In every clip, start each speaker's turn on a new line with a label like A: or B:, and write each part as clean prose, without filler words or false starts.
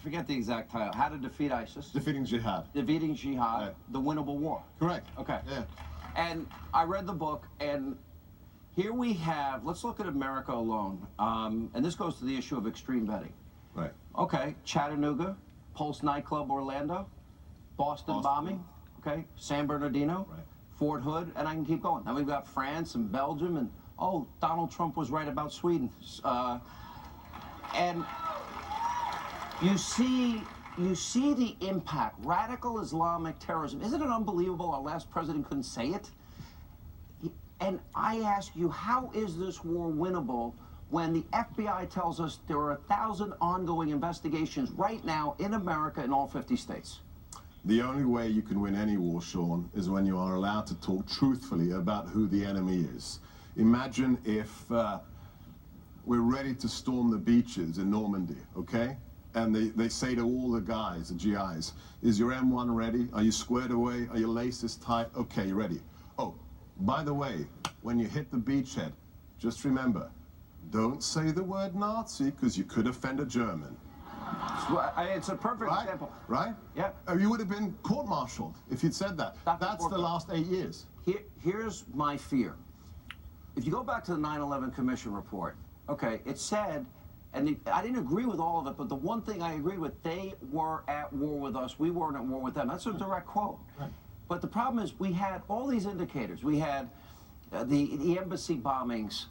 A: forget the exact title. How to Defeat ISIS.
B: Defeating Jihad.
A: Defeating Jihad,
B: Right.
A: The Winnable War.
B: Correct.
A: Okay.
B: Yeah.
A: And I read the book, and here we have, let's look at America alone. And this goes to the issue of extreme vetting.
B: Right.
A: Okay, Chattanooga, Pulse nightclub, Orlando, Boston bombing, okay, San Bernardino,
B: right.
A: Fort Hood, and I can keep going. Now we've got France and Belgium, and oh, Donald Trump was right about Sweden. And you see the impact. Radical Islamic terrorism. Isn't it unbelievable our last president couldn't say it? And I ask you, how is this war winnable when the FBI tells us there are 1,000 ongoing investigations right now in America in all 50 states?
B: The only way you can win any war, Sean, is when you are allowed to talk truthfully about who the enemy is. Imagine if we're ready to storm the beaches in Normandy, okay? And they say to all the guys, the GIs, is your M1 ready? Are you squared away? Are your laces tight? Okay, you're ready. Oh, by the way, when you hit the beachhead, just remember, don't say the word Nazi, because you could offend a German.
A: It's a perfect example.
B: Right?
A: Yeah.
B: You would have been court-martialed if you'd said that. That's the last 8 years.
A: Here's my fear. If you go back to the 9/11 Commission report, okay, it said, and I didn't agree with all of it, but the one thing I agreed with, they were at war with us, we weren't at war with them. That's a direct quote. Right. But the problem is we had all these indicators. We had the embassy bombings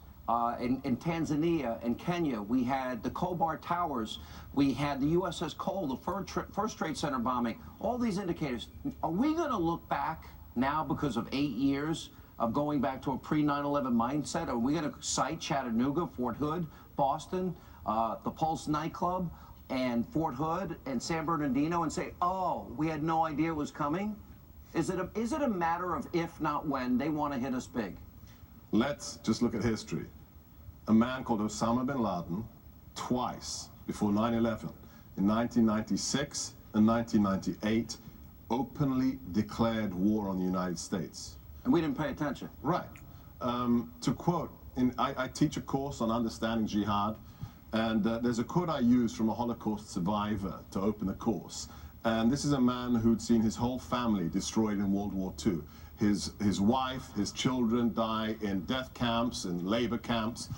A: in Tanzania and Kenya. We had the Khobar Towers. We had the USS Cole, the First Trade Center bombing. All these indicators. Are we going to look back now because of 8 years of going back to a pre-9/11 mindset? Are we going to cite Chattanooga, Fort Hood, Boston, the Pulse nightclub, and Fort Hood and San Bernardino and say, oh, we had no idea it was coming? Is it a matter of if, not when, they want to hit us big?
B: Let's just look at history. A man called Osama bin Laden, twice before 9/11, in 1996 and 1998, openly declared war on the United States.
A: And we didn't pay attention.
B: Right. To quote, I teach a course on understanding jihad, and there's a quote I use from a Holocaust survivor to open the course. And this is a man who'd seen his whole family destroyed in World War II. His wife, his children die in death camps and labor camps.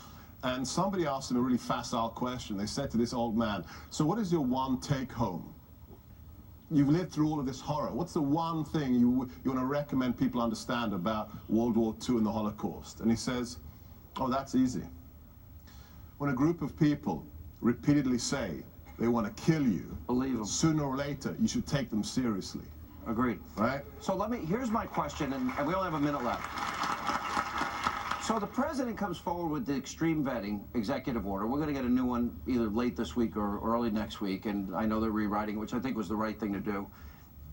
B: And somebody asked him a really facile question. They said to this old man, so what is your one take home? You've lived through all of this horror. What's the one thing you want to recommend people understand about World War II and the Holocaust? And he says, oh, that's easy. When a group of people repeatedly say they want to kill you,
A: believe them.
B: Sooner or later, you should take them seriously.
A: Agreed.
B: Right?
A: So here's my question, and we only have a minute left. So the president comes forward with the extreme vetting executive order. We're going to get a new one either late this week or early next week, and I know they're rewriting, which I think was the right thing to do,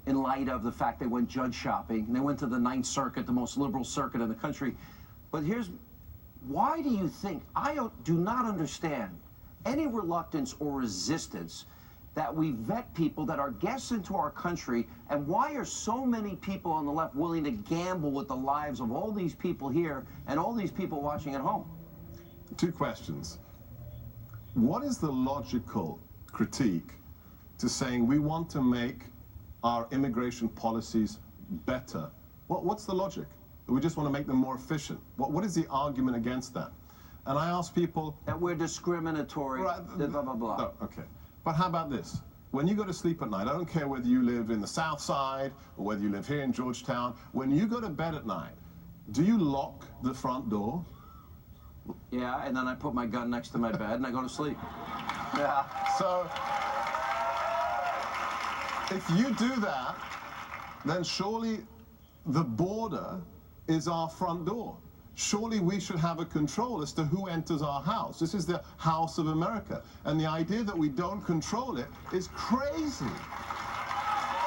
A: in light of the fact they went judge shopping, and they went to the Ninth Circuit, the most liberal circuit in the country. But why do you think, I do not understand any reluctance or resistance that we vet people that are guests into our country, and why are so many people on the left willing to gamble with the lives of all these people here and all these people watching at home?
B: Two questions. What is the logical critique to saying we want to make our immigration policies better? What's the logic? We just want to make them more efficient. What is the argument against that? And I ask people...
A: that we're discriminatory,
B: right,
A: blah, blah, blah.
B: No, okay. But how about this? When you go to sleep at night, I don't care whether you live in the South Side or whether you live here in Georgetown, when you go to bed at night, do you lock the front door?
A: Yeah, and then I put my gun next to my bed and I go to sleep.
B: Yeah. So, if you do that, then surely the border is our front door. Surely we should have a control as to who enters our house. This is the house of America. And the idea that we don't control it is crazy.